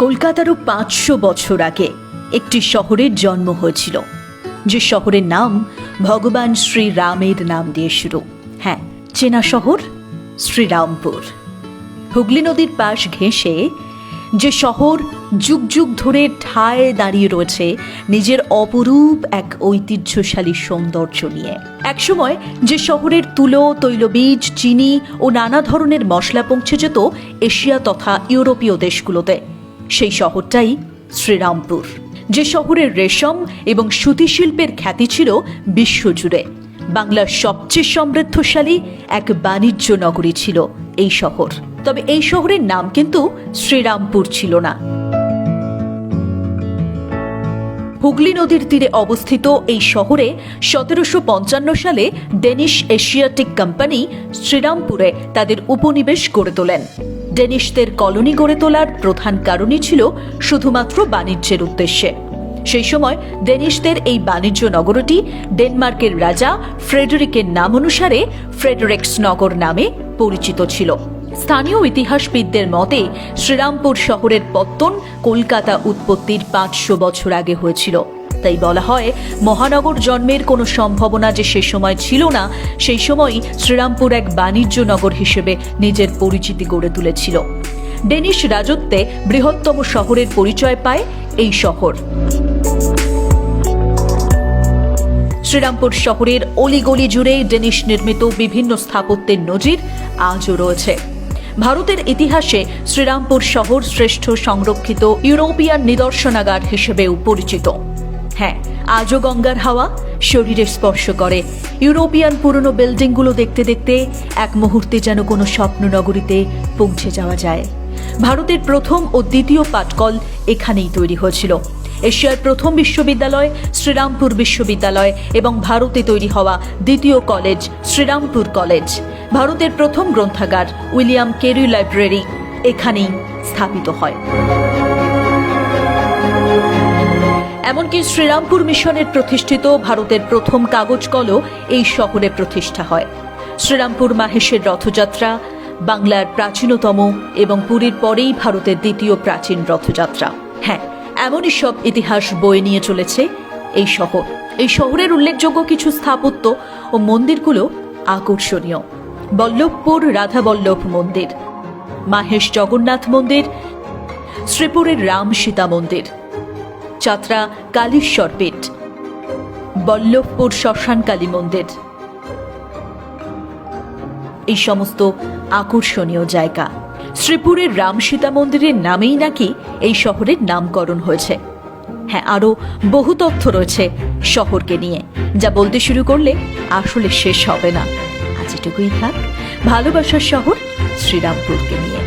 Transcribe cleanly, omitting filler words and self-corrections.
কলকাতারও 500 বছর আগে একটি শহরের জন্ম হয়েছিল, যে শহরের নাম ভগবান শ্রীরামের নাম দিয়ে শুরু। হ্যাঁ, চেনা শহর শ্রীরামপুর। হুগলি নদীর পাশ ঘেঁষে যে শহর যুগ যুগ ধরে ঠায় দাঁড়িয়ে রয়েছে নিজের অপরূপ এক ঐতিহ্যশালী সৌন্দর্য নিয়ে। একসময় যে শহরের তুলো, তৈলবীজ, চিনি ও নানা ধরনের মশলা পৌঁছে যেত এশিয়া তথা ইউরোপীয় দেশগুলোতে, সেই শহরটাই শ্রীরামপুর। যে শহরের রেশম এবং সুতি শিল্পের খ্যাতি ছিল বিশ্বজুড়ে। বাংলার সবচেয়ে সমৃদ্ধশালী এক বাণিজ্য নগরী ছিল এই শহর। তবে এই শহরের নাম কিন্তু শ্রীরামপুর ছিল না। হুগলি নদীর তীরে অবস্থিত এই শহরে 1755 সালে ডেনিশ এশিয়াটিক কোম্পানি শ্রীরামপুরে তাদের উপনিবেশ গড়ে তোলেন। ডেনিশদের কলোনি গড়ে তোলার প্রধান কারণই ছিল শুধুমাত্র বাণিজ্যের উদ্দেশ্যে। সেই সময় ডেনিশদের এই বাণিজ্য নগরটি ডেনমার্কের রাজা ফ্রেডরিকের নাম অনুসারে ফ্রেডরিক্স নগর নামে পরিচিত ছিল। স্থানীয় ইতিহাসবিদদের মতে শ্রীরামপুর শহরের পত্তন কলকাতা উৎপত্তির 500 বছর আগে হয়েছিল। তাই বলা হয় মহানগর জন্মের কোনো সম্ভাবনা যে সে সময় ছিল না, সেই সময়ই শ্রীরামপুর এক বাণিজ্য নগর হিসেবে নিজের পরিচিতি গড়ে তুলেছিল। ডেনিশ রাজত্বে বৃহত্তম শহরের পরিচয় পায় এই শহর। শ্রীরামপুর শহরের অলিগলি জুড়ে ডেনিশ নির্মিত বিভিন্ন স্থাপত্যের নজির আজও রয়েছে। ভারতের ইতিহাসে শ্রীরামপুর শহর শ্রেষ্ঠ সংরক্ষিত ইউরোপিয়ান নিদর্শনাগার হিসেবেও পরিচিত। হ্যাঁ, আজও গঙ্গার হাওয়া শরীরে স্পর্শ করে। ইউরোপিয়ান পুরনো বিল্ডিংগুলো দেখতে দেখতে এক মুহূর্তে যেন কোনো স্বপ্ন নগরীতে পৌঁছে যাওয়া যায়। ভারতের প্রথম ও দ্বিতীয় পাটকল এখানেই তৈরি হয়েছিল। এশিয়ার প্রথম বিশ্ববিদ্যালয় শ্রীরামপুর বিশ্ববিদ্যালয় এবং ভারতে তৈরি হওয়া দ্বিতীয় কলেজ শ্রীরামপুর কলেজ, ভারতের প্রথম গ্রন্থাগার উইলিয়াম কেরি লাইব্রেরি এখানেই স্থাপিত হয়। এমনকি শ্রীরামপুর মিশনের প্রতিষ্ঠিত ভারতের প্রথম কাগজ কলও এই শহরে প্রতিষ্ঠা হয়। শ্রীরামপুর মাহেশের রথযাত্রা বাংলার প্রাচীনতম এবং পুরীর পরেই ভারতের দ্বিতীয় প্রাচীন রথযাত্রা। হ্যাঁ, এমনই সব ইতিহাস বয়ে নিয়ে চলেছে এই শহর। এই শহরের উল্লেখযোগ্য কিছু স্থাপত্য ও মন্দিরগুলো আকর্ষণীয়। বল্লভপুর রাধাবল্লভ মন্দির, মাহেশ জগন্নাথ মন্দির, শ্রীপুরের রাম সীতা মন্দির, চাতরা কালীশ্বর পীঠ, বল্লভপুর শ্মশান কালী মন্দির, এই সমস্ত আকর্ষণীয় জায়গা। শ্রীপুরের রাম সীতা মন্দিরের নামেই নাকি এই শহরের নামকরণ হয়েছে। হ্যাঁ, আরো বহু তথ্য রয়েছে শহরকে নিয়ে, যা বলতে শুরু করলে আসলে শেষ হবে না। আজ এটুকুই থাক ভালোবাসার শহর শ্রীরামপুরকে নিয়ে।